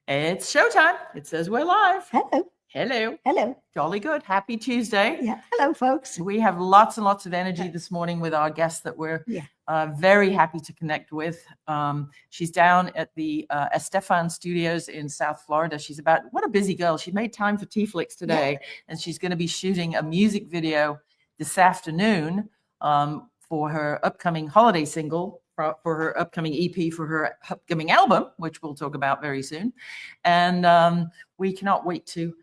It's showtime. It says we're live. Hello. Hello. Hello. Jolly good. Happy Tuesday. Yeah. Hello, folks. We have lots and lots of energy this morning with our guest that we're very happy to connect with. She's down at the Estefan Studios in South Florida. What a busy girl. She made time for TeaFlix today, and she's going to be shooting a music video this afternoon for her upcoming holiday single, for her upcoming EP, for her upcoming album, which we'll talk about very soon. And we cannot wait to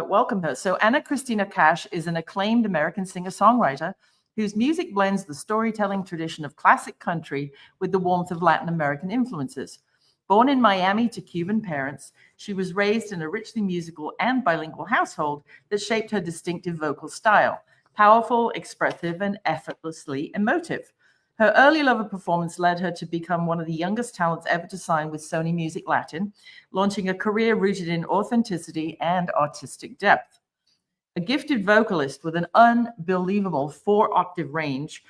welcome her. So Cristina Cash is an acclaimed American singer-songwriter whose music blends the storytelling tradition of classic country with the warmth of Latin American influences. Born in Miami to Cuban parents, she was raised in a richly musical and bilingual household that shaped her distinctive vocal style, powerful, expressive, and effortlessly emotive. Her early love of performance led her to become one of the youngest talents ever to sign with Sony Music Latin, launching a career rooted in authenticity and artistic depth. A gifted vocalist with an unbelievable 4-octave range,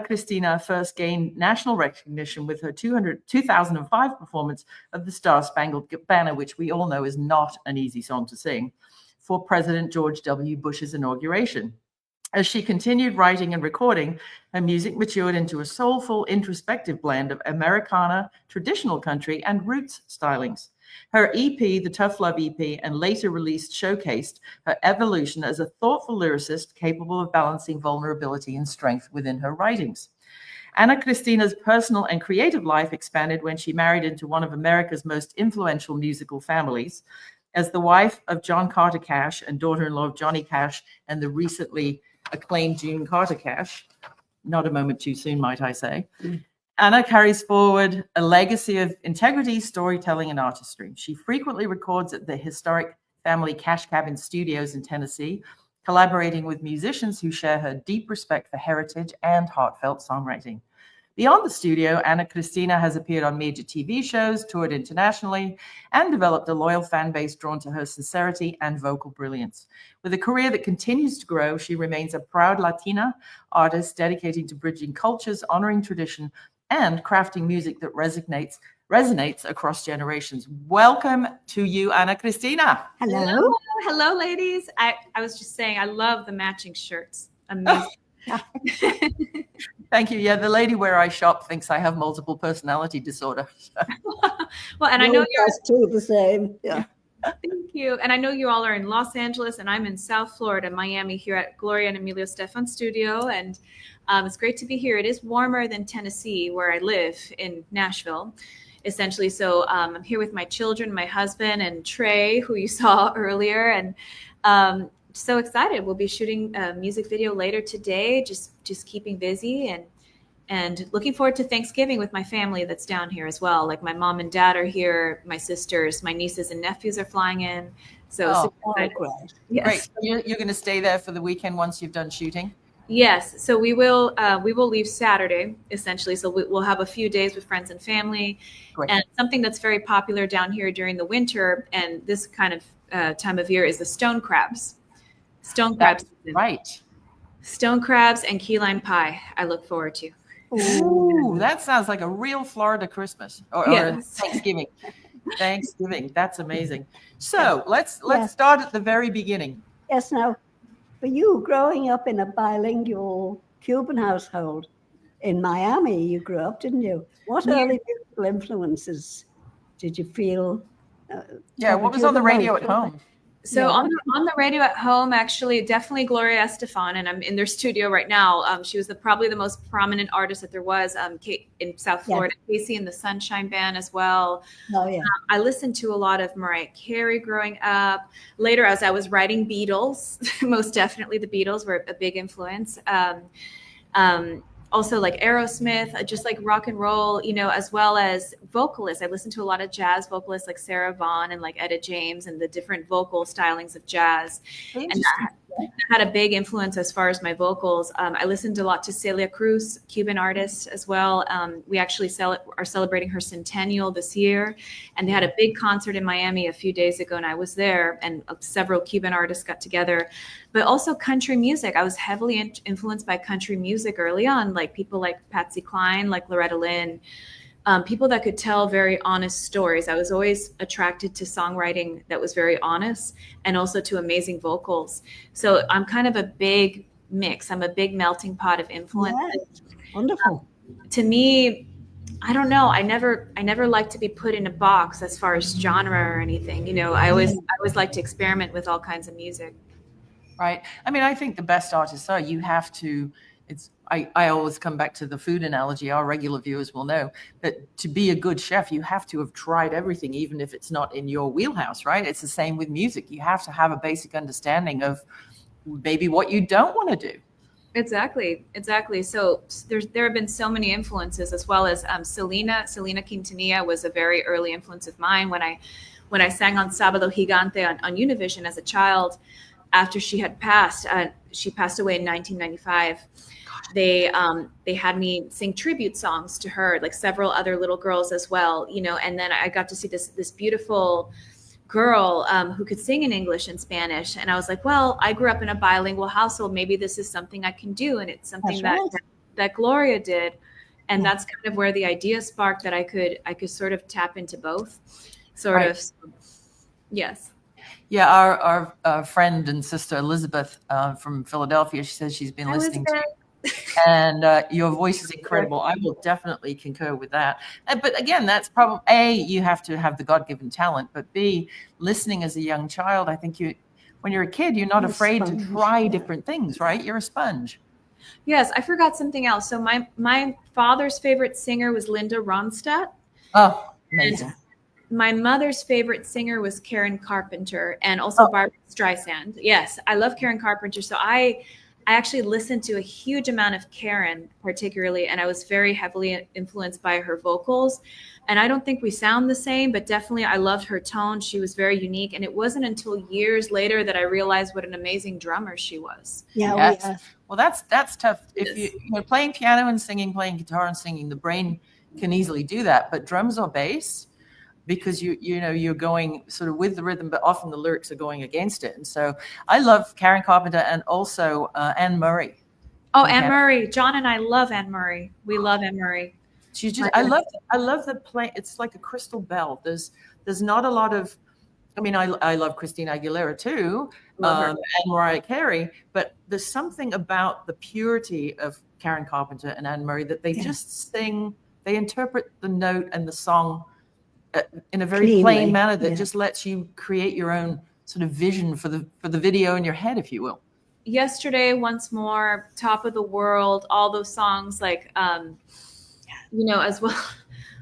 Cristina first gained national recognition with her 2005 performance of the Star-Spangled Banner, which we all know is not an easy song to sing, for President George W. Bush's inauguration. As she continued writing and recording, her music matured into a soulful, introspective blend of Americana, traditional country, and roots stylings. Her EP, the Tough Love EP, and later released showcased her evolution as a thoughtful lyricist capable of balancing vulnerability and strength within her writings. Cristina's personal and creative life expanded when she married into one of America's most influential musical families. As the wife of John Carter Cash and daughter-in-law of Johnny Cash and the recently acclaimed June Carter Cash, not a moment too soon, might I say. Anna carries forward a legacy of integrity, storytelling, and artistry. She frequently records at the historic family Cash Cabin Studios in Tennessee, collaborating with musicians who share her deep respect for heritage and heartfelt songwriting. Beyond the studio, Cristina has appeared on major TV shows, toured internationally, and developed a loyal fan base drawn to her sincerity and vocal brilliance. With a career that continues to grow, she remains a proud Latina artist dedicated to bridging cultures, honoring tradition, and crafting music that resonates across generations. Welcome to you, Cristina. Hello. Hello, ladies. I was just saying, I love the matching shirts. Amazing. Thank you. Yeah, the lady where I shop thinks I have multiple personality disorder. Well, and I know you're too the same. Yeah. Thank you. And I know you all are in Los Angeles, and I'm in South Florida, Miami, here at Gloria and Emilio Estefan Studio. And it's great to be here. It is warmer than Tennessee, where I live in Nashville, essentially. So I'm here with my children, my husband, and Trey, who you saw earlier. And so excited. We'll be shooting a music video later today, just keeping busy and looking forward to Thanksgiving with my family that's down here as well. Like my mom and dad are here, my sisters, my nieces and nephews are flying in. So great. Yes. Great. You're going to stay there for the weekend once you've done shooting? Yes. So we will leave Saturday, essentially. So we'll have a few days with friends and family. Great. And something that's very popular down here during the winter and this kind of time of year is the stone crabs. Stone crabs. Right. Stone crabs and key lime pie I look forward to. Ooh, that sounds like a real Florida Christmas or Thanksgiving. Thanksgiving. That's amazing. So let's start at the very beginning. Yes, now, for you growing up in a bilingual Cuban household in Miami, you grew up, didn't you? What early musical influences did you feel? What was on the radio at home? So on the radio at home, actually, definitely Gloria Estefan, and I'm in their studio right now. She was probably the most prominent artist that there was in South Florida. Casey and the Sunshine Band as well. Oh yeah. I listened to a lot of Mariah Carey growing up. Later, as I was writing Beatles, most definitely the Beatles were a big influence. Also like Aerosmith, just like rock and roll, as well as vocalists. I listened to a lot of jazz vocalists like Sarah Vaughan and like Etta James and the different vocal stylings of jazz. And that had a big influence as far as my vocals. I listened a lot to Celia Cruz, Cuban artist as well. We actually are celebrating her centennial this year. And they had a big concert in Miami a few days ago, and I was there, and several Cuban artists got together. But also country music. I was heavily influenced by country music early on, like people like Patsy Cline, like Loretta Lynn, people that could tell very honest stories. I was always attracted to songwriting that was very honest, and also to amazing vocals. So I'm kind of a big mix. I'm a big melting pot of influences. Yes. Wonderful. To me, I don't know. I never like to be put in a box as far as genre or anything. You know, I always like to experiment with all kinds of music. Right. I mean, I think the best artists are, you have to, I always come back to the food analogy. Our regular viewers will know that to be a good chef, you have to have tried everything, even if it's not in your wheelhouse, right? It's the same with music. You have to have a basic understanding of maybe what you don't want to do. Exactly. So there have been so many influences, as well as Selena Quintanilla was a very early influence of mine. When I sang on Sábado Gigante on Univision as a child, after she had passed, she passed away in 1995. They had me sing tribute songs to her, like several other little girls as well, you know. And then I got to see this beautiful girl who could sing in English and Spanish, and I was like, well, I grew up in a bilingual household. Maybe this is something I can do, and it's something that Gloria did, and that's kind of where the idea sparked, that I could sort of tap into both, sort of. Yes. Yeah, our friend and sister Elizabeth from Philadelphia, she says she's been listening to you, and your voice is incredible. I will definitely concur with that. But again, that's probably A, you have to have the God-given talent, but B, listening as a young child, I think when you're a kid, you're not afraid to try different things, right? You're a sponge. Yes, I forgot something else. So my father's favorite singer was Linda Ronstadt. Oh, amazing. My mother's favorite singer was Karen Carpenter, and also Barbra Streisand. Yes, I love Karen Carpenter. So I actually listened to a huge amount of Karen, particularly, and I was very heavily influenced by her vocals. And I don't think we sound the same, but definitely I loved her tone. She was very unique. And it wasn't until years later that I realized what an amazing drummer she was. Yeah. Yes. Well, that's tough. If you're playing piano and singing, playing guitar and singing, the brain can easily do that. But drums or bass, because you're going sort of with the rhythm, but often the lyrics are going against it. And so I love Karen Carpenter, and also Anne Murray. Oh, Anne Murray. John and I love Anne Murray. We love Anne Murray. She's just, I love the play. It's like a crystal bell. There's not a lot of, I mean, I love Christina Aguilera too, and Mariah Carey, but there's something about the purity of Karen Carpenter and Anne Murray that they just sing, they interpret the note and the song in a very plain manner that just lets you create your own sort of vision for the video in your head, if you will. Yesterday, Once More, Top of the World, all those songs, like, as well.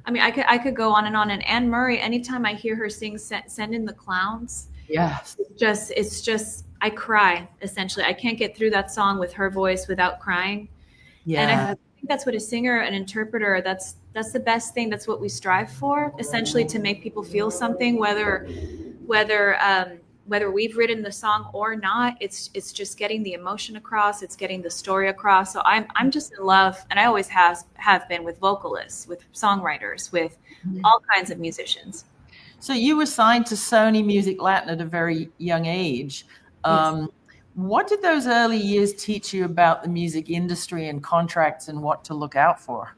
I mean, I could go on. And Anne Murray, anytime I hear her sing Send in the Clowns, it's just, I cry, essentially. I can't get through that song with her voice without crying. Yeah. And I think that's what a singer, an interpreter, that's the best thing. That's what we strive for, essentially, to make people feel something, whether we've written the song or not. It's just getting the emotion across. It's getting the story across. So I'm just in love, and I always have been, with vocalists, with songwriters, with all kinds of musicians. So you were signed to Sony Music Latin at a very young age. What did those early years teach you about the music industry and contracts and what to look out for?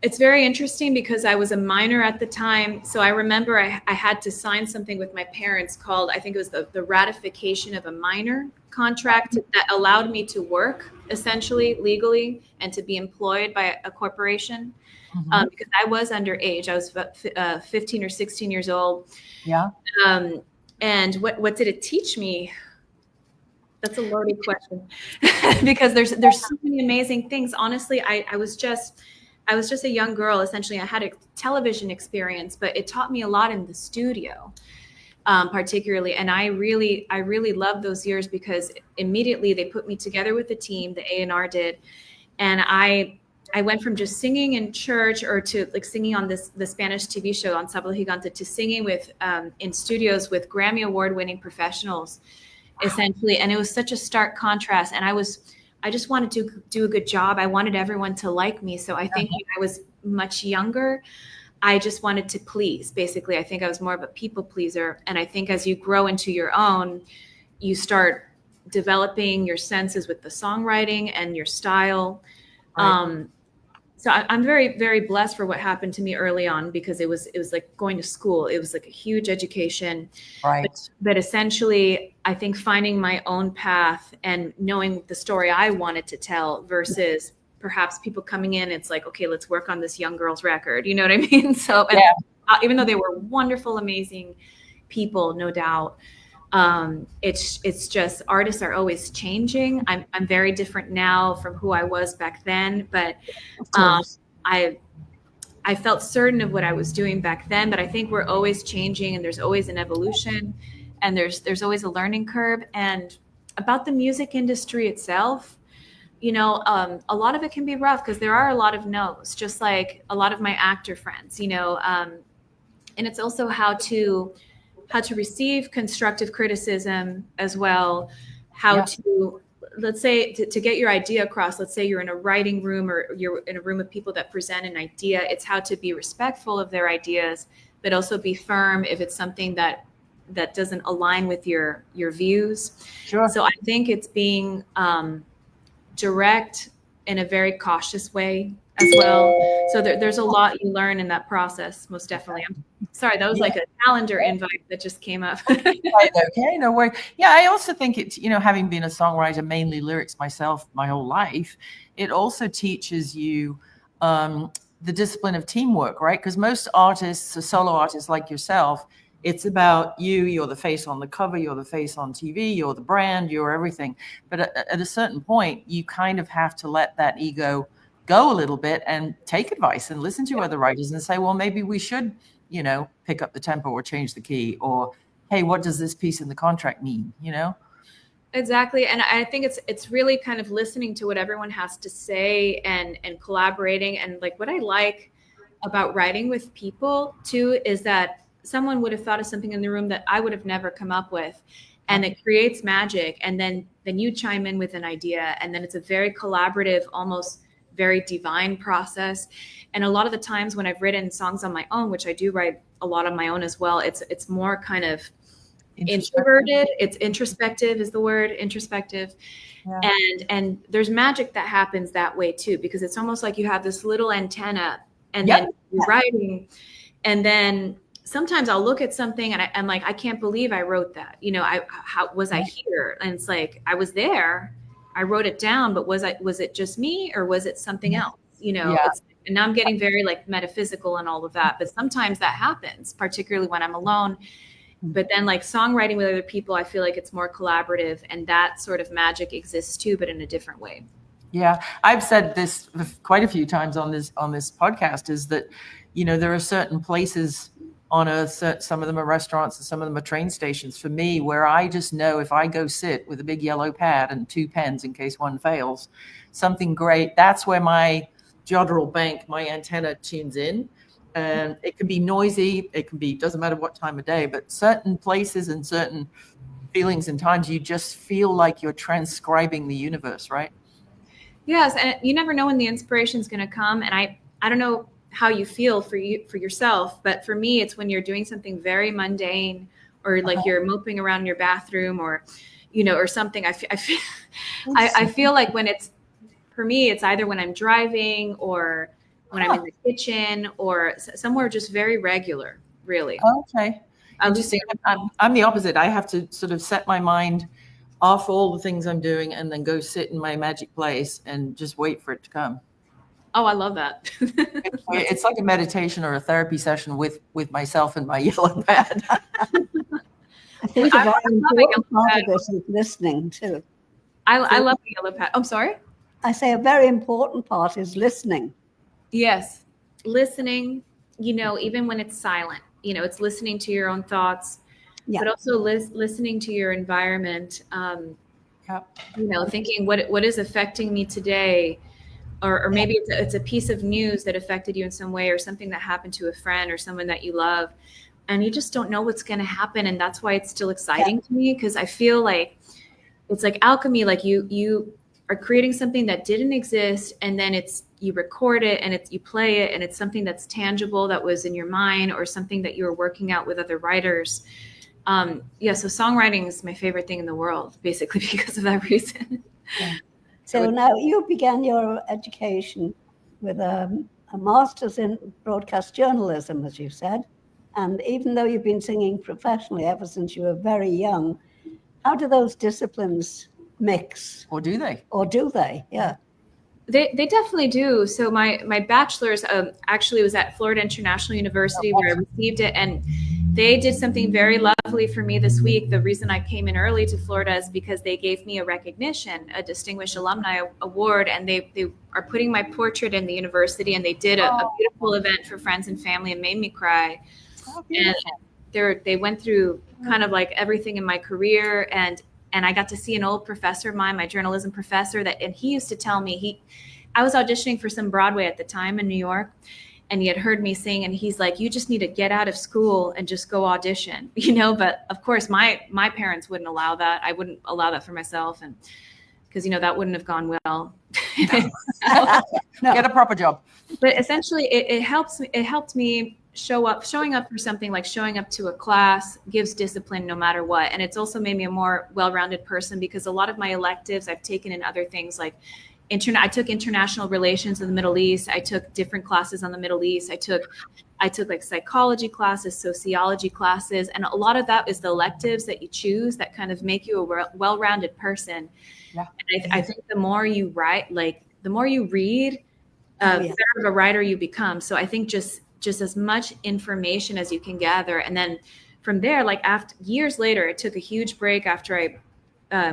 It's very interesting because I was a minor at the time. So I remember I had to sign something with my parents called, I think it was the ratification of a minor contract that allowed me to work, essentially, legally, and to be employed by a corporation. Because I was underage. I was about 15 or 16 years old. Yeah. And what did it teach me? That's a loaded question. Because there's so many amazing things. Honestly, I was just a young girl. Essentially, I had a television experience, but it taught me a lot in the studio, particularly. And I really loved those years because immediately they put me together with the team, the A&R did. And I went from just singing in church or to like singing on the Spanish TV show on Sábado Gigante to singing with in studios with Grammy award-winning professionals, essentially. And it was such a stark contrast. And I just wanted to do a good job. I wanted everyone to like me. So I think when I was much younger, I just wanted to please. Basically, I think I was more of a people pleaser. And I think as you grow into your own, you start developing your senses with the songwriting and your style. Right. So I'm very, very blessed for what happened to me early on, because it was like going to school. It was like a huge education. Right. But essentially, I think finding my own path and knowing the story I wanted to tell versus perhaps people coming in, it's like, okay, let's work on this young girl's record. You know what I mean? So even though they were wonderful, amazing people, no doubt, it's just artists are always changing. I'm very different now from who I was back then, but I felt certain of what I was doing back then. But I think we're always changing, and there's always an evolution, and there's always a learning curve. And about the music industry itself, you know, a lot of it can be rough because there are a lot of no's, just like a lot of my actor friends, you know, and it's also how to receive constructive criticism as well, how to, let's say, to get your idea across. Let's say you're in a writing room or you're in a room of people that present an idea. It's how to be respectful of their ideas, but also be firm if it's something that doesn't align with your views. Sure. So I think it's being direct in a very cautious way as well. So there's a lot you learn in that process, most definitely. I'm sorry, that was like a calendar invite that just came up. Okay, no worry. Yeah, I also think it's, you know, having been a songwriter, mainly lyrics myself my whole life, it also teaches you the discipline of teamwork, right? Because most artists, solo artists like yourself, it's about you're the face on the cover, you're the face on TV, you're the brand, you're everything. But at a certain point, you kind of have to let that ego go a little bit and take advice and listen to other writers and say, well, maybe we should, you know, pick up the tempo or change the key, or, hey, what does this piece in the contract mean, you know? Exactly. And I think it's really kind of listening to what everyone has to say and collaborating. And like what I like about writing with people too is that someone would have thought of something in the room that I would have never come up with, and it creates magic. And then you chime in with an idea, and then it's a very collaborative, almost very divine process. And a lot of the times when I've written songs on my own, which I do write a lot on my own as well, it's more kind of introverted. It's introspective is the word, introspective. Yeah. And there's magic that happens that way too, because it's almost like you have this little antenna, and then you're writing, and then sometimes I'll look at something and I'm like, I can't believe I wrote that. You know, how was I here? And it's like, I was there, I wrote it down, but was it just me, or was it something else? You know, and now I'm getting very like metaphysical and all of that, but sometimes that happens, particularly when I'm alone. But then like songwriting with other people, I feel like it's more collaborative, and that sort of magic exists too, but in a different way. Yeah. I've said this quite a few times on this podcast, is that, you know, there are certain places on earth, some of them are restaurants and some of them are train stations for me, where I just know if I go sit with a big yellow pad and 2 pens in case one fails, something great, that's where my jodrell bank, my antenna tunes in. And it can be noisy, it can be, doesn't matter what time of day, but certain places and certain feelings and times, you just feel like you're transcribing the universe, right? Yes, and you never know when the inspiration is going to come. And I don't know how you feel for yourself, but for me, it's when you're doing something very mundane, or like you're moping around in your bathroom, or, you know, or something. I feel like when it's, for me, it's either when I'm driving or when I'm in the kitchen or somewhere just very regular, really. Okay. I'm the opposite. I have to sort of set my mind off all the things I'm doing and then go sit in my magic place and just wait for it to come. Oh, I love that. It's like a meditation or a therapy session with myself and my yellow pad. I think a very important part of this is listening too. I love the yellow pad. I'm sorry? I say a very important part is listening. Yes. Listening, you know, even when it's silent, you know, it's listening to your own thoughts, but also listening to your environment. You know, thinking what is affecting me today, or maybe it's a piece of news that affected you in some way, or something that happened to a friend or someone that you love, and you just don't know what's going to happen. And that's why it's still exciting to me, because I feel like it's like alchemy. Like you are creating something that didn't exist, and then you record it and you play it, and it's something that's tangible that was in your mind, or something that you were working out with other writers. So songwriting is my favorite thing in the world, basically, because of that reason. So now you began your education with a master's in broadcast journalism, as you said. And even though you've been singing professionally ever since you were very young, how do those disciplines mix? Or do they? Or do they? Yeah. They definitely do. So my bachelor's actually was at Florida International University, where I received it, and they did something very lovely for me this week. The reason I came in early to Florida is because they gave me a recognition, a Distinguished Alumni Award, and they are putting my portrait in the university, and they did a beautiful event for friends and family and made me cry. And they went through kind of like everything in my career, and I got to see an old professor of mine, my journalism professor, and he used to tell me, I was auditioning for some Broadway at the time in New York, and he had heard me sing, and he's like, you just need to get out of school and just go audition, but of course my parents wouldn't allow that. I wouldn't allow that for myself, and because that wouldn't have gone well. No. Get a proper job. But essentially it helped me showing up for something, like showing up to a class gives discipline no matter what. And it's also made me a more well-rounded person, because a lot of my electives I've taken in other things, like I took international relations in the Middle East. I took different classes on the Middle East. I took like psychology classes, sociology classes. And a lot of that is the electives that you choose that kind of make you a well-rounded person. Yeah. And I think the more you write, like the more you read, the better of a writer you become. So I think just as much information as you can gather. And then from there, like after years later, it took a huge break after I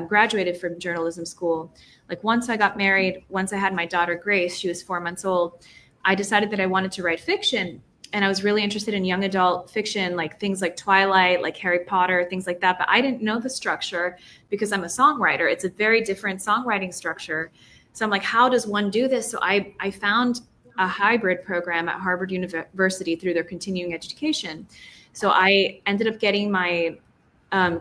graduated from journalism school. Like once I got married, once I had my daughter, Grace, she was 4 months old, I decided that I wanted to write fiction. And I was really interested in young adult fiction, like things like Twilight, like Harry Potter, things like that. But I didn't know the structure because I'm a songwriter. It's a very different songwriting structure. So I'm like, how does one do this? So I found a hybrid program at Harvard University through their continuing education. So I ended up getting my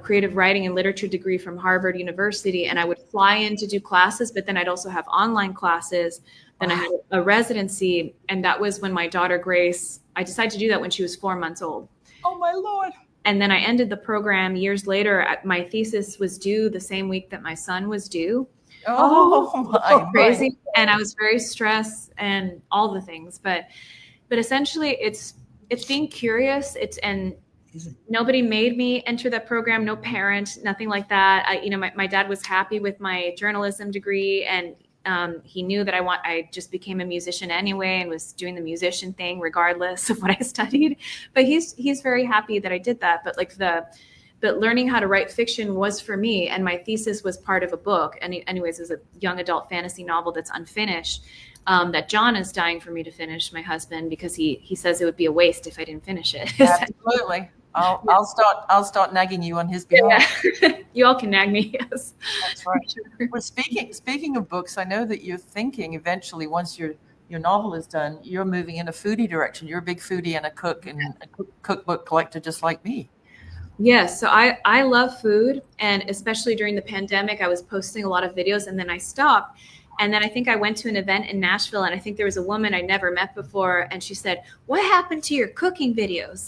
creative writing and literature degree from Harvard University, and I would fly in to do classes, but then I'd also have online classes. Then I had a residency, and that was when my daughter Grace, I decided to do that when she was 4 months old. Oh my Lord. And then I ended the program years later. My thesis was due the same week that my son was due. Oh my, crazy. And I was very stressed and all the things, but essentially it's being curious. And nobody made me enter that program. No parent, nothing like that. My dad was happy with my journalism degree, and he knew that I just became a musician anyway and was doing the musician thing regardless of what I studied. But he's very happy that I did that. But learning how to write fiction was for me, and my thesis was part of a book. And anyways, it was a young adult fantasy novel that's unfinished, that John is dying for me to finish, my husband, because he says it would be a waste if I didn't finish it. Absolutely. I'll start nagging you on his behalf. Yeah. You all can nag me. Yes. That's right. Sure. Well, speaking of books, I know that you're thinking eventually, once your novel is done, you're moving in a foodie direction. You're a big foodie and a cook and a cookbook collector, just like me. Yes. So I love food. And especially during the pandemic, I was posting a lot of videos, and then I stopped. And then I think I went to an event in Nashville, and I think there was a woman I never met before. And she said, "What happened to your cooking videos?"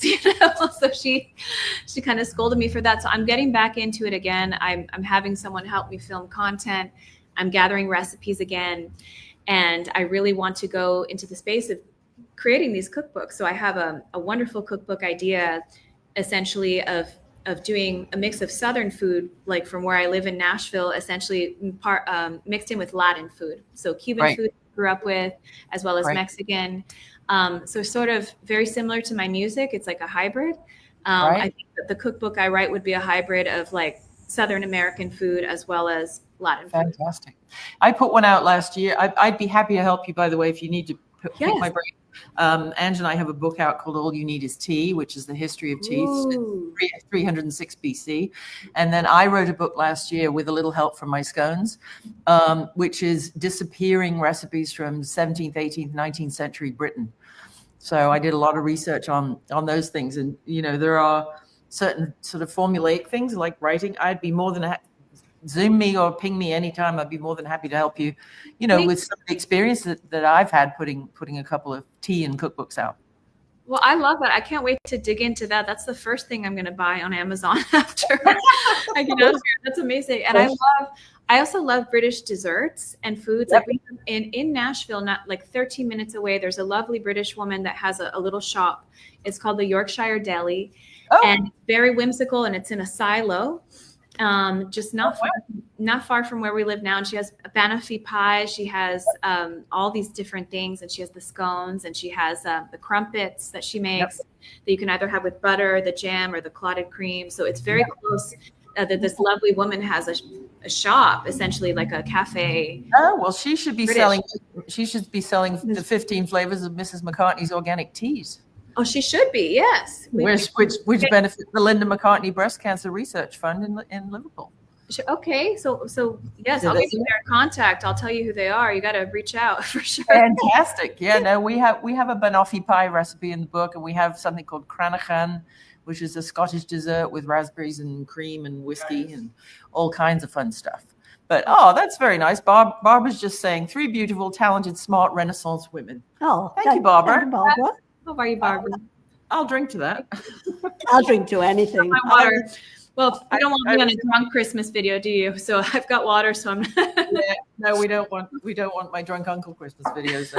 So she kind of scolded me for that. So I'm getting back into it again. I'm having someone help me film content. I'm gathering recipes again. And I really want to go into the space of creating these cookbooks. So I have a wonderful cookbook idea, essentially of doing a mix of Southern food, like from where I live in Nashville, essentially mixed in with Latin food. So Cuban food I grew up with, as well as Mexican. So sort of very similar to my music. It's like a hybrid. I think that the cookbook I write would be a hybrid of like Southern American food as well as Latin food. Fantastic. I put one out last year. I'd be happy to help you, by the way, if you need to pick my brain. Ange and I have a book out called All You Need Is Tea, which is the history of tea, 306 BC. And then I wrote a book last year with a little help from my scones, which is disappearing recipes from 17th, 18th, 19th century Britain. So I did a lot of research on those things. And, there are certain sort of formulaic things like writing. I'd be more than Zoom me or ping me anytime. I'd be more than happy to help you, with some of the experience that I've had putting a couple of tea and cookbooks out. Well, I love that. I can't wait to dig into that. That's the first thing I'm going to buy on Amazon after I get out of here. That's amazing. And I also love British desserts and foods. Yep. Like in Nashville, not like 13 minutes away, there's a lovely British woman that has a little shop. It's called the Yorkshire Deli, and it's very whimsical, and it's in a silo, just not far from where we live now. And she has a banoffee pie. She has all these different things, and she has the scones, and she has the crumpets that she makes that you can either have with butter, the jam, or the clotted cream. So it's very close. That this lovely woman has a shop, essentially like a cafe. Oh, well, she should be selling the 15 flavors of Mrs. McCartney's organic teas. Oh, she should be, yes. Which benefit the Linda McCartney Breast Cancer Research Fund in Liverpool. Okay, so yes, I'll give you their contact. I'll tell you who they are. You got to reach out for sure. Fantastic. Yeah, no, we have a banoffee pie recipe in the book, and we have something called Cranachan, which is a Scottish dessert with raspberries and cream and whiskey and all kinds of fun stuff. But, that's very nice. Barbara's just saying 3 beautiful, talented, smart Renaissance women. Oh, thank you, Barbara. Thank you, Barbara. How are you, Barbara? I'll drink to that. I'll drink to anything. My water. Well, I don't want to be on a drunk Christmas video, do you? So I've got water, so I'm. No, we don't want my drunk uncle Christmas videos.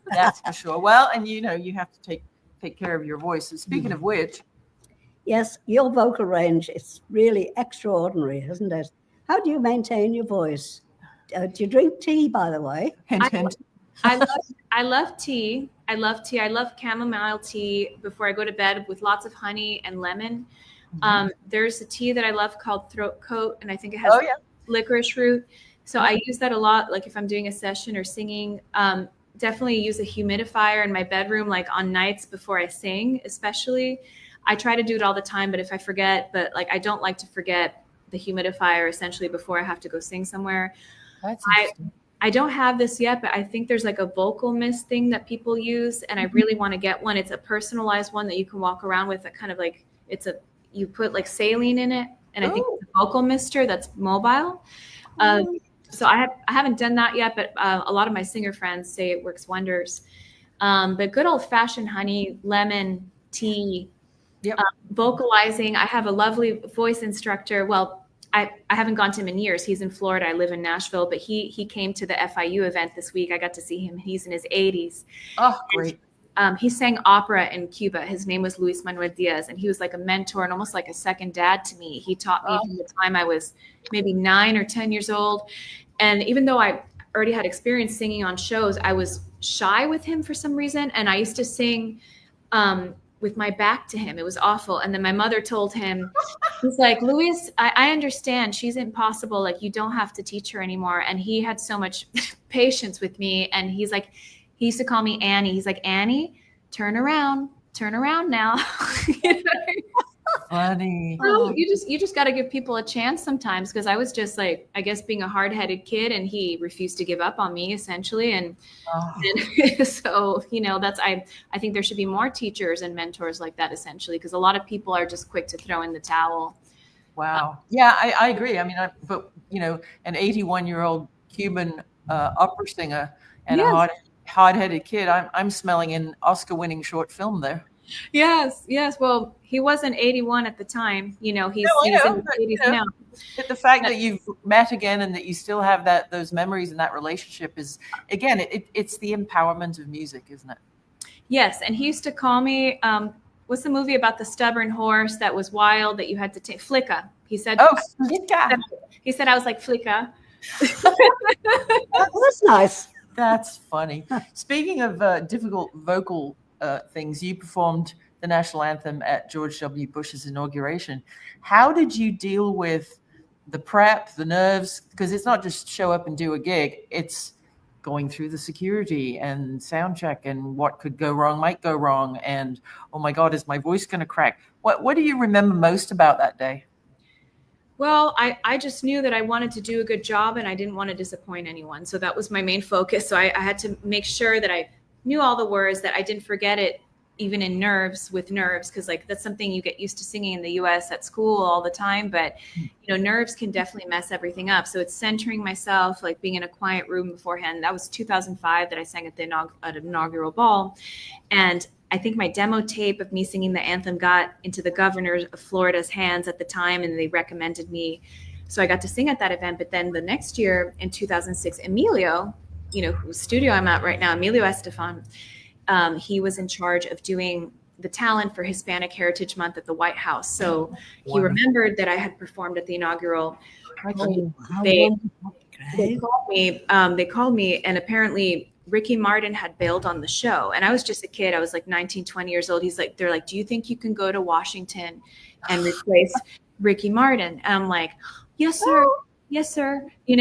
That's for sure. Well, and you have to take care of your voice. And speaking of which. Yes, your vocal range is really extraordinary, isn't it? How do you maintain your voice? Do you drink tea, by the way? I love tea. I love chamomile tea before I go to bed with lots of honey and lemon. There's a tea that I love called Throat Coat, and I think it has licorice root. So I use that a lot, like if I'm doing a session or singing. Definitely use a humidifier in my bedroom, like on nights before I sing, especially. I try to do it all the time, but if I forget, I don't like to forget the humidifier essentially before I have to go sing somewhere. That's interesting. I don't have this yet, but I think there's like a vocal mist thing that people use, and I really want to get one. It's a personalized one that you can walk around with. That kind of like you put like saline in it, and I think it's a vocal mister that's mobile. So I haven't done that yet, but a lot of my singer friends say it works wonders. But good old fashioned honey, lemon, tea. Vocalizing. I have a lovely voice instructor. Well, I haven't gone to him in years. He's in Florida. I live in Nashville, but he came to the FIU event this week. I got to see him. He's in his 80s. Oh, great. And, he sang opera in Cuba. His name was Luis Manuel Diaz, and he was like a mentor and almost like a second dad to me. He taught me from the time I was maybe 9 or 10 years old. And even though I already had experience singing on shows, I was shy with him for some reason. And I used to sing with my back to him. It was awful. And then my mother told him, he's like, Luis, I understand. She's impossible. Like, you don't have to teach her anymore. And he had so much patience with me. And he's like, he used to call me Annie. He's like, Annie, turn around now. Funny. So you just got to give people a chance sometimes, because I was just like, I guess, being a hard-headed kid, and he refused to give up on me essentially. And so, that's, I think there should be more teachers and mentors like that essentially, because a lot of people are just quick to throw in the towel. Wow. Yeah, I agree. I mean, but an 81-year-old Cuban opera singer and a hard-headed kid, I'm smelling an Oscar-winning short film there. Yes. Well, he wasn't 81 at the time. He's in his 80s now. But the fact that you've met again and that you still have those memories and that relationship is, again, it's the empowerment of music, isn't it? Yes. And he used to call me, what's the movie about the stubborn horse that was wild that you had to take? Flicka. He said, Flicka. He said I was like Flicka. That's nice. That's funny. Speaking of difficult vocal things, you performed the national anthem at George W. Bush's inauguration. How did you deal with the prep, the nerves? Because it's not just show up and do a gig. It's going through the security and sound check and what could go wrong might go wrong. And, oh my God, is my voice going to crack? What do you remember most about that day? Well, I just knew that I wanted to do a good job, and I didn't want to disappoint anyone. So that was my main focus. So I had to make sure that I knew all the words, that I didn't forget it, even in nerves, because that's something you get used to singing in the US at school all the time. But nerves can definitely mess everything up. So it's centering myself, like being in a quiet room beforehand. That was 2005 that I sang at the inaugural ball. And I think my demo tape of me singing the anthem got into the governor of Florida's hands at the time, and they recommended me So I got to sing at that event. But then the next year in 2006, Emilio, whose studio I'm at right now, Emilio Estefan, he was in charge of doing the talent for Hispanic Heritage Month at the White House. So he remembered that I had performed at the inaugural. They called me, and apparently Ricky Martin had bailed on the show. And I was just a kid. I was like 19, 20 years old. They're like, do you think you can go to Washington and replace Ricky Martin? And I'm like, yes, sir. Yes, sir. 3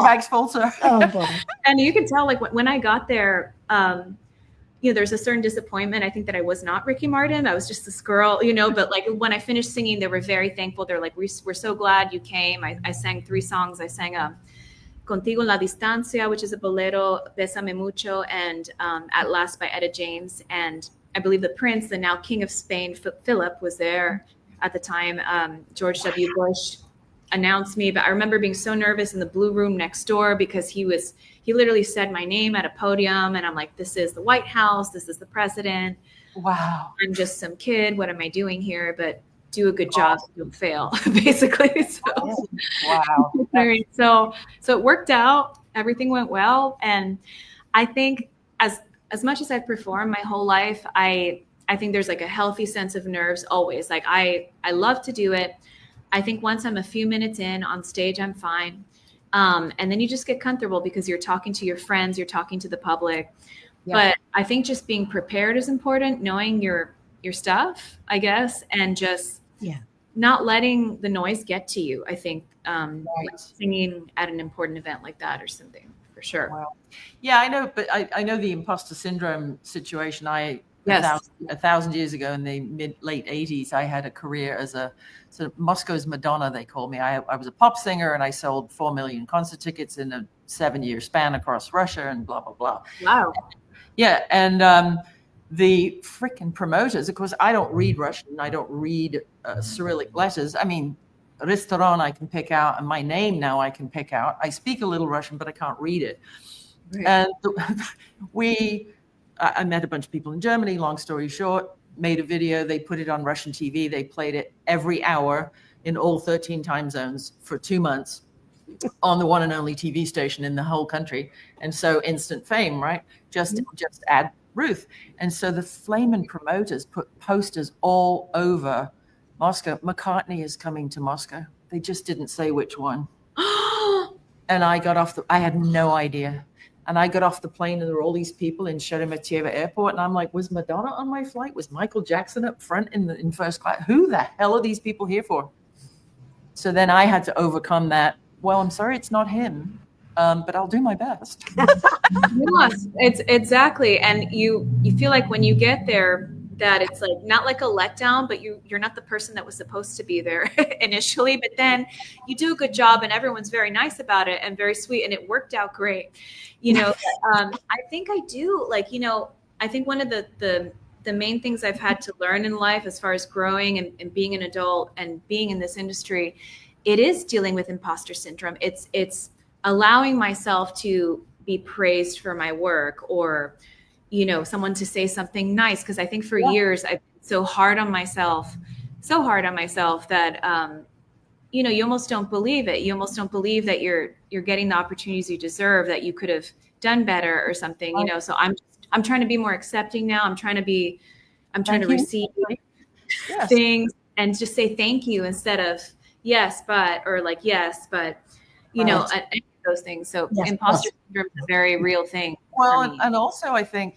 bags full, sir. Oh, boy. And you can tell, like, when I got there, there's a certain disappointment. I think that I was not Ricky Martin. I was just this girl, but like when I finished singing, they were very thankful. They're like, we're so glad you came. I sang 3 songs. I sang Contigo en la Distancia, which is a bolero, Bésame Mucho, and At Last by Etta James. And I believe the Prince, the now King of Spain, Philip, was there at the time. George W. Bush announced me, but I remember being so nervous in the blue room next door because he literally said my name at a podium, and I'm like, this is the White House, this is the president. Wow. I'm just some kid. What am I doing here? But do a good job, don't fail, basically. So, wow. So it worked out. Everything went well, and I think as much as I've performed my whole life, I think there's like a healthy sense of nerves always. Like I love to do it. I think once I'm a few minutes in on stage, I'm fine. And then you just get comfortable because you're talking to your friends, you're talking to the public. Yeah. But I think just being prepared is important, knowing your stuff, I guess, and just not letting the noise get to you. I think like singing at an important event like that or something, for sure. Wow. Yeah, I know, but I know the imposter syndrome situation. Yes. 1,000 years ago in the late 80s, I had a career as a sort of Moscow's Madonna, they called me. I was a pop singer, and I sold 4 million concert tickets in a 7-year span across Russia and blah, blah, blah. Wow. Yeah. And the freaking promoters, of course, I don't read Russian. I don't read Cyrillic letters. I mean, restaurant I can pick out, and my name now I can pick out. I speak a little Russian, but I can't read it. Right. And I met a bunch of people in Germany, long story short, made a video. They put it on Russian TV. They played it every hour in all 13 time zones for 2 months on the one and only TV station in the whole country. And so instant fame, right? Just add Ruth. And so the flamin' promoters put posters all over Moscow. McCartney is coming to Moscow. They just didn't say which one. And I had no idea. And I got off the plane, and there were all these people in Sheremetyevo Airport. And I'm like, was Madonna on my flight? Was Michael Jackson up front in first class? Who the hell are these people here for? So then I had to overcome that. Well, I'm sorry, it's not him, but I'll do my best. Yes, it's exactly. And you feel like when you get there, that it's like not like a letdown, but you're not the person that was supposed to be there initially, but then you do a good job and everyone's very nice about it and very sweet, and it worked out great. I think I do, like, I think one of the main things I've had to learn in life as far as growing and being an adult and being in this industry, it is dealing with imposter syndrome. It's allowing myself to be praised for my work, or someone to say something nice. Because I think for years I've been so hard on myself that, you almost don't believe it. You almost don't believe that you're getting the opportunities you deserve, that you could have done better or something, So I'm trying to be more accepting now. I'm trying to receive things and just say thank you instead of yes, but, or like, yes, but, and those things. So imposter syndrome is a very real thing. Well, and also I think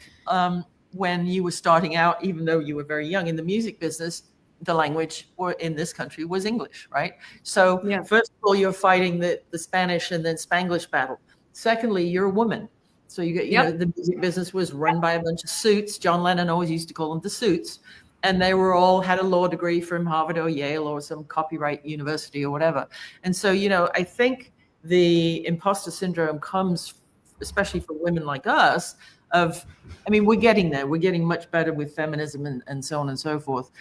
when you were starting out, even though you were very young in the music business, the language in this country was English, right? So first of all, you're fighting the Spanish and then Spanglish battle. Secondly, you're a woman. So you get, the music business was run by a bunch of suits. John Lennon always used to call them the suits. And they were all had a law degree from Harvard or Yale or some copyright university or whatever. And so, I think the imposter syndrome comes, especially for women like us, we're getting there. We're getting much better with feminism and so on and so forth.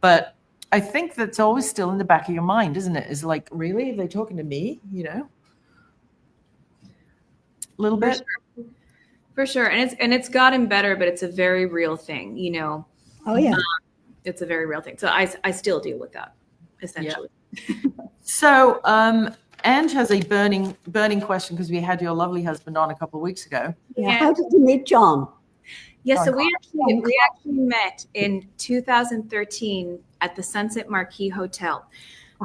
But I think that's always still in the back of your mind, isn't it? Is like, really? Are they talking to me? A little bit. For sure. And it's gotten better, but it's a very real thing, Oh, yeah. It's a very real thing. So I still deal with that, essentially. So, Ange has a burning question because we had your lovely husband on a couple of weeks ago. Yeah. How did you meet John? Yeah, so we actually met in 2013 at the Sunset Marquis Hotel.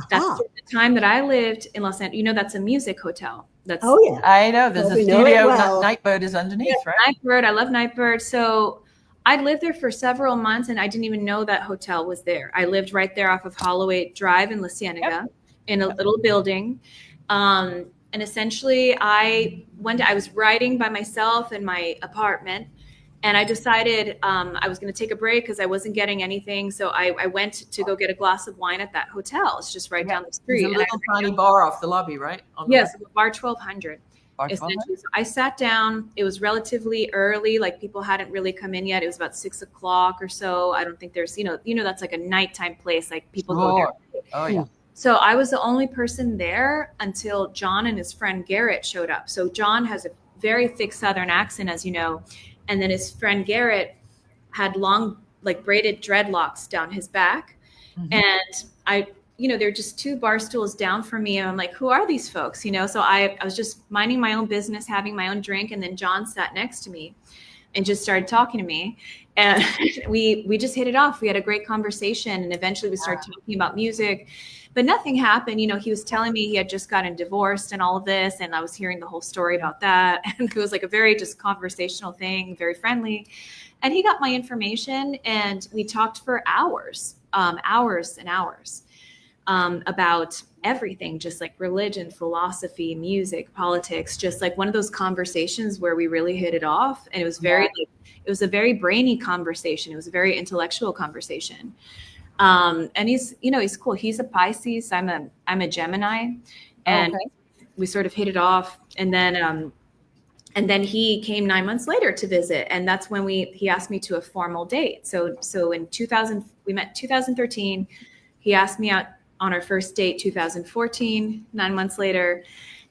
That's the time that I lived in Los Angeles. You know, that's a music hotel. That's I know. There's a studio. Nightbird is underneath, right? Nightbird. I love Nightbird. So I lived there for several months, and I didn't even know that hotel was there. I lived right there off of Holloway Drive in La Cienega, in a little building. And essentially, I was writing by myself in my apartment. And I decided I was going to take a break because I wasn't getting anything. So I went to go get a glass of wine at that hotel. It's just right down the street. There's a little tiny bar off the lobby, right? Yes, bar 1200. Essentially. So I sat down. It was relatively early. Like people hadn't really come in yet. It was about 6 o'clock or so. I don't think there's, that's like a nighttime place. Like people go there. Oh, yeah. So I was the only person there until John and his friend Garrett showed up. So John has a very thick Southern accent, as you know. And then his friend Garrett had long, like braided dreadlocks down his back. Mm-hmm. And they're just 2 bar stools down from me. And I'm like, who are these folks? So I was just minding my own business, having my own drink. And then John sat next to me and just started talking to me. And we just hit it off. We had a great conversation. And eventually we started talking about music. But nothing happened. He was telling me he had just gotten divorced and all of this. And I was hearing the whole story about that. And it was like a very just conversational thing, very friendly. And he got my information and we talked for hours and hours about everything, just like religion, philosophy, music, politics, just like one of those conversations where we really hit it off. And it was it was a very brainy conversation. It was a very intellectual conversation. And he's cool. He's a Pisces. I'm a Gemini, and we sort of hit it off. And then he came 9 months later to visit, and that's when he asked me to a formal date. So in 2000, we met 2013. He asked me out on our first date, 2014, 9 months later.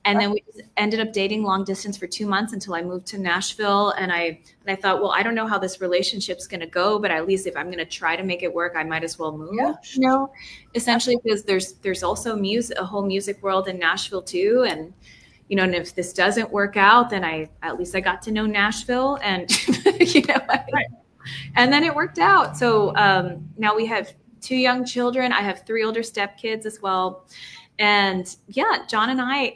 And then we ended up dating long distance for 2 months until I moved to Nashville. And I thought, well, I don't know how this relationship's going to go, but at least if I'm going to try to make it work, I might as well move. Yeah. Essentially, because there's also a whole music world in Nashville too. And and if this doesn't work out, then at least I got to know Nashville, and and then it worked out. So now we have 2 young children. I have 3 older stepkids as well. And yeah, John and I,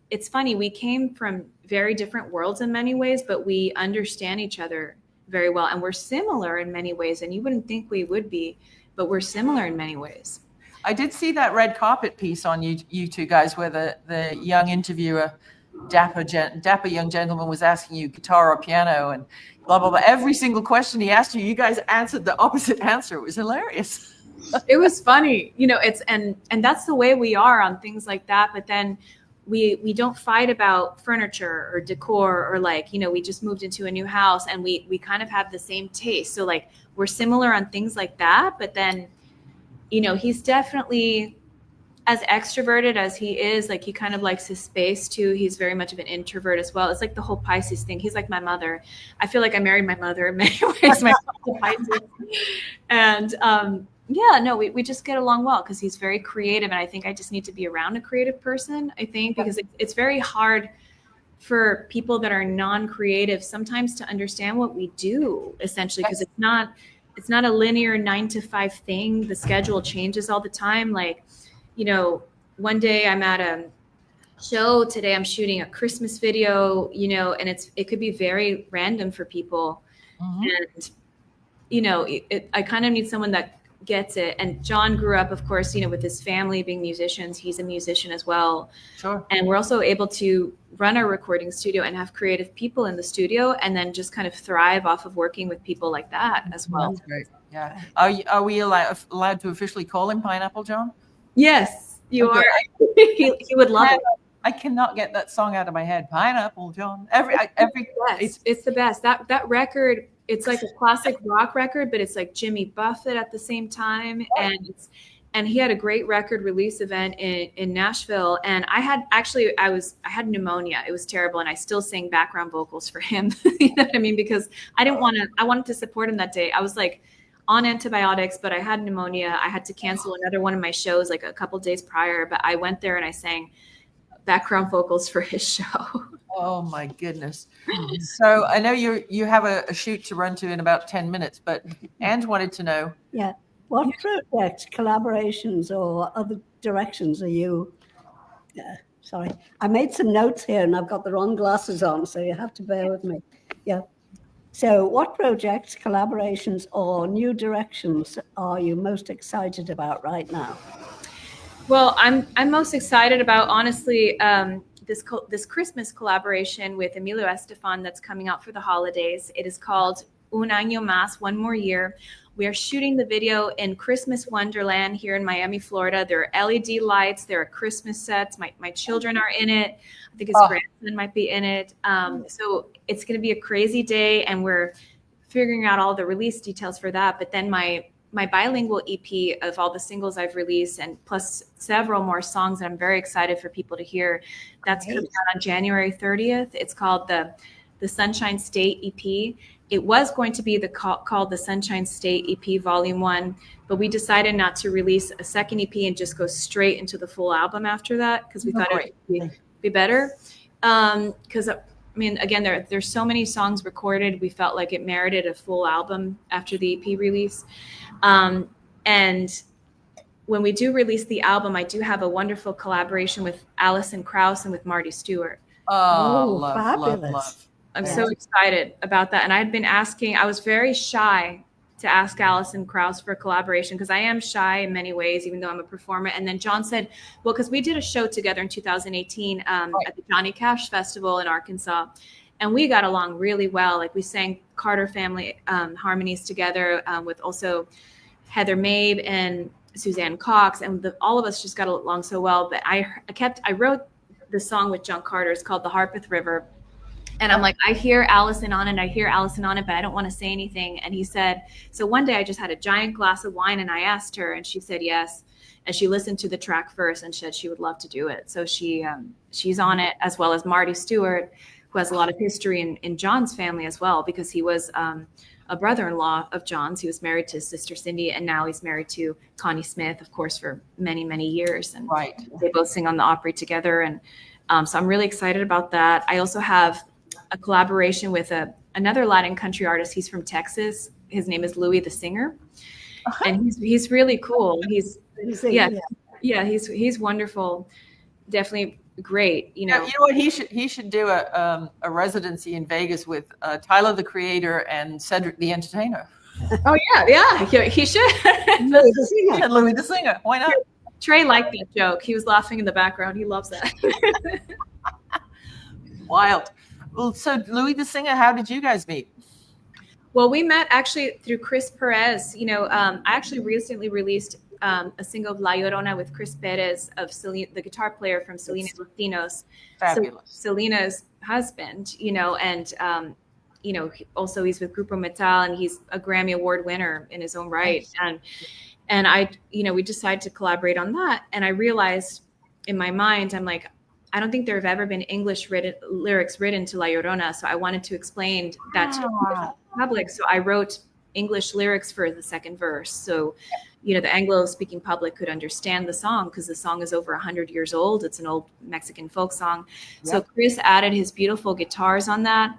it's funny. We came from very different worlds in many ways, but we understand each other very well. And we're similar in many ways. And you wouldn't think we would be, but we're similar in many ways. I did see that red carpet piece on you 2 guys where the young interviewer, dapper young gentleman, was asking you guitar or piano and blah, blah, blah. Every single question he asked you guys answered the opposite answer. It was hilarious. It was funny, it's, and that's the way we are on things like that. But then we don't fight about furniture or decor or we just moved into a new house and we kind of have the same taste. So we're similar on things like that. But then, he's definitely as extroverted as he is. He kind of likes his space too. He's very much of an introvert as well. It's like the whole Pisces thing. He's like my mother. I feel like I married my mother in many ways. My Pisces. And, we just get along well because he's very creative. And I think I just need to be around a creative person, because it's very hard for people that are non-creative sometimes to understand what we do, essentially, because it's not a linear 9 to 5 thing. The schedule changes all the time. One day I'm at a show, today I'm shooting a Christmas video, and it could be very random for people. Mm-hmm. And, I kind of need someone that gets it. And John grew up, of course, with his family being musicians. He's a musician as well. Sure. And we're also able to run our recording studio and have creative people in the studio and then just kind of thrive off of working with people like that as well. That's great. Yeah. Are we allowed to officially call him Pineapple John? Yes, you are. He would love it. I cannot get that song out of my head. Pineapple John. Every it's the best. That record, it's like a classic rock record, but it's like Jimmy Buffett at the same time. And he had a great record release event in Nashville. And I had pneumonia. It was terrible. And I still sang background vocals for him. You know what I mean? Because I wanted to support him that day. I was like, on antibiotics, but I had pneumonia. I had to cancel another one of my shows like a couple days prior, but I went there and I sang background vocals for his show. Oh my goodness. So I know you have a shoot to run to in about 10 minutes, but Ange wanted to know. Yeah. What projects, collaborations, or other directions are you? Sorry, I made some notes here and I've got the wrong glasses on, so you have to bear with me. Yeah. So what projects, collaborations, or new directions are you most excited about right now? Well, I'm most excited about, honestly, this Christmas collaboration with Emilio Estefan that's coming out for the holidays. It is called Un Año Más, One More Year. We are shooting the video in Christmas Wonderland here in Miami, Florida. There are LED lights. There are Christmas sets. My children are in it. I think his grandson might be in it. So it's going to be a crazy day, and we're figuring out all the release details for that. But then my bilingual EP of all the singles I've released, and plus several more songs that I'm very excited for people to hear. That's coming out on January 30th. It's called the Sunshine State EP. It was going to be called the Sunshine State EP Volume 1, but we decided not to release a second EP and just go straight into the full album after that, because we thought it would be better. Because I mean, again, there's so many songs recorded. We felt like it merited a full album after the EP release. And when we do release the album, I do have a wonderful collaboration with Alison Krauss and with Marty Stewart. Oh, fabulous. Love. I'm so excited about that. And I was very shy to ask Alison Krauss for a collaboration, because I am shy in many ways, even though I'm a performer. And then John said, well, because we did a show together in 2018 at the Johnny Cash Festival in Arkansas. And we got along really well. Like, we sang Carter Family harmonies together with also Heather Mabe and Suzanne Cox. And all of us just got along so well. But I wrote the song with John Carter. It's called The Harpeth River. And I'm like, I hear Allison on it, but I don't want to say anything. And he said, so one day I just had a giant glass of wine and I asked her, and she said yes. And she listened to the track first and said she would love to do it. So she's on it, as well as Marty Stewart, who has a lot of history in John's family as well, because he was a brother-in-law of John's. He was married to his sister Cindy, and now he's married to Connie Smith, of course, for many, many years. And they both sing on the Opry together. And so I'm really excited about that. I also have a collaboration with another Latin country artist. He's from Texas. His name is Louis the Singer, and he's really cool. He's wonderful. Definitely great. You know what? He should do a residency in Vegas with Tyler the Creator and Cedric the Entertainer. Oh yeah, he should. Louis the Singer. Why not? Trey liked that joke. He was laughing in the background. He loves that. Wild. Well, so Louis the Singer, how did you guys meet? Well, we met actually through Chris Perez. I actually recently released a single of La Llorona with Chris Perez, of the guitar player from Selena Latinos. Fabulous. So Selena's husband, and also he's with Grupo Metal, and he's a Grammy Award winner in his own right. And I, we decided to collaborate on that. And I realized in my mind, I'm like, I don't think there have ever been English lyrics written to La Llorona. So I wanted to explain that to the public. So I wrote English lyrics for the second verse. So, the Anglo-speaking public could understand the song, because the song is over 100 years old. It's an old Mexican folk song. Yep. So Chris added his beautiful guitars on that.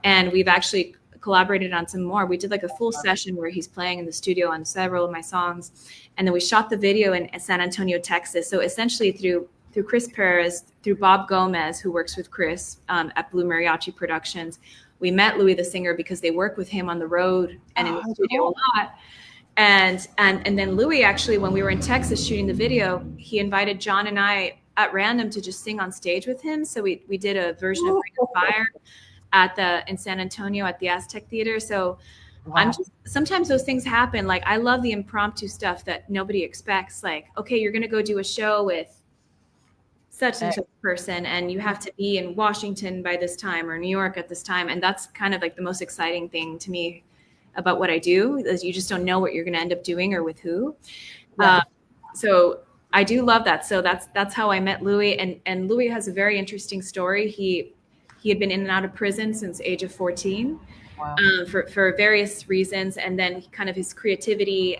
And we've actually collaborated on some more. We did like a full session where he's playing in the studio on several of my songs. And then we shot the video in San Antonio, Texas. So essentially through Chris Perez, through Bob Gomez, who works with Chris at Blue Mariachi Productions, we met Louis the Singer because they work with him on the road and in the studio a lot. And then Louis, actually, when we were in Texas shooting the video, he invited John and I at random to just sing on stage with him. So we did a version of Ring of Fire in San Antonio at the Aztec Theater. So sometimes those things happen. Like, I love the impromptu stuff that nobody expects. Like, okay, you're going to go do a show with such and such person, and you have to be in Washington by this time or New York at this time. And that's kind of like the most exciting thing to me about what I do, is you just don't know what you're going to end up doing or with who. Right. So I do love that. So that's how I met Louis. And Louis has a very interesting story. He had been in and out of prison since age of 14. Wow. For various reasons. And then kind of his creativity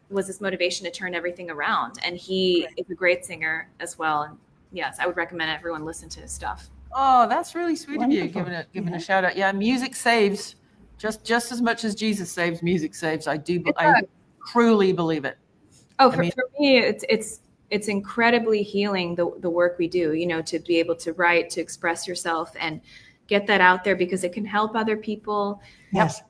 was his motivation to turn everything around. And he is a great singer as well. And yes, I would recommend everyone listen to his stuff. Oh, that's really sweet Wonderful. of you, giving a shout out. Yeah, music saves just as much as Jesus saves. Music saves. I truly believe it. Oh, for me, it's incredibly healing, the work we do. You know, to be able to write, to express yourself, and get that out there, because it can help other people. Yes.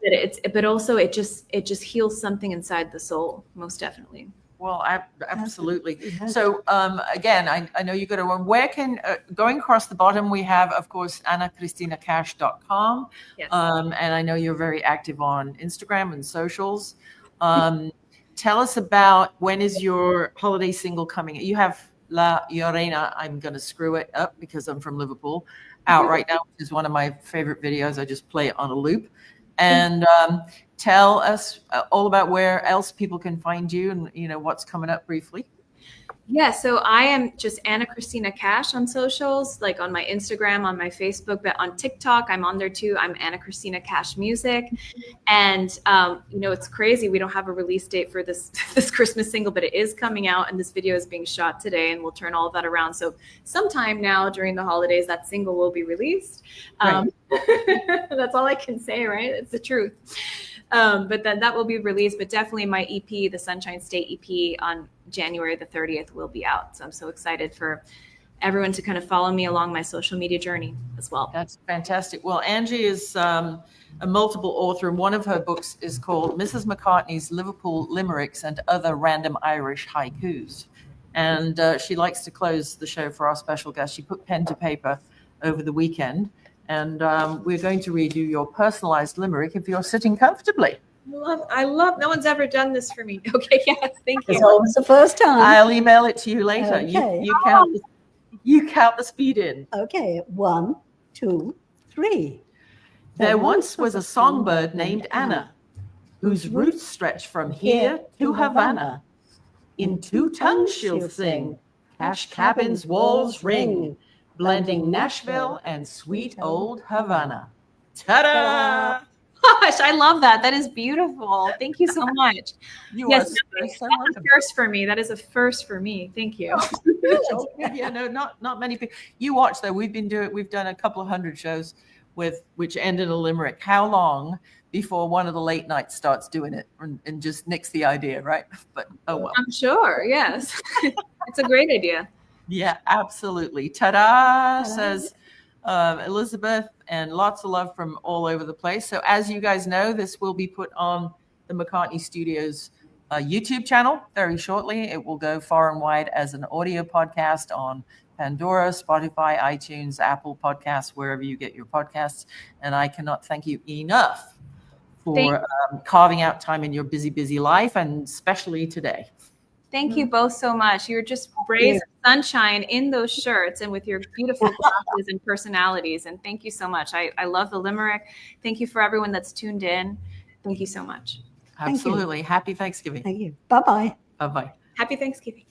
But also it just heals something inside the soul, most definitely. Well, absolutely. So again, I know you got to run. Where can, going across the bottom, we have, of course, AnnaCristinaCash.com. Yes. And I know you're very active on Instagram and socials. Tell us about, when is your holiday single coming? You have La Llorena, I'm going to screw it up because I'm from Liverpool, out right now, which is one of my favorite videos. I just play it on a loop. And tell us all about where else people can find you, and you know what's coming up briefly. Yeah, so I am just Anna Cristina Cash on socials, like on my Instagram, on my Facebook, but on TikTok, I'm on there too. I'm Anna Cristina Cash Music. And, you know, it's crazy. We don't have a release date for this Christmas single, but it is coming out, and this video is being shot today, and we'll turn all of that around. So sometime now during the holidays, that single will be released. Right. That's all I can say, right? It's the truth. But then that will be released, but definitely my EP, the Sunshine State EP, on January the 30th will be out. So I'm so excited for everyone to kind of follow me along my social media journey as well. That's fantastic. Well, Angie is a multiple author, and one of her books is called Mrs. McCartney's Liverpool Limericks and Other Random Irish Haikus. And she likes to close the show for our special guest. She put pen to paper over the weekend. And we're going to read you your personalized limerick if you're sitting comfortably. I love, no one's ever done this for me. Okay, yes, thank you. It's always the first time. I'll email it to you later. Okay. You count the speed in. Okay, 1, 2, 3. There once was a songbird named Anna, whose roots stretch from here to Havana. In 2 tongues she'll sing, Cash Cabin's walls ring, blending Nashville and sweet old Havana. Ta-da! Gosh, I love that. That is beautiful. Thank you so much. Yes, that's a first for me. That is a first for me. Thank you. Yeah, no, not many people. You watch though. We've done a couple of 100 shows which end in a limerick. How long before one of the late nights starts doing it and just nicks the idea, right? But oh well. I'm sure. Yes, it's a great idea. Yeah, absolutely. Ta-da, says Elizabeth, and lots of love from all over the place. So as you guys know, this will be put on the McCartney Studios YouTube channel very shortly. It will go far and wide as an audio podcast on Pandora, Spotify, iTunes, Apple Podcasts, wherever you get your podcasts. And I cannot thank you enough for carving out time in your busy, busy life, and especially today. Thank you both so much. You're just rays of sunshine in those shirts and with your beautiful glasses and personalities. And thank you so much. I love the limerick. Thank you for everyone that's tuned in. Thank you so much. Absolutely. Happy Thanksgiving. Thank you. Bye-bye. Bye-bye. Happy Thanksgiving.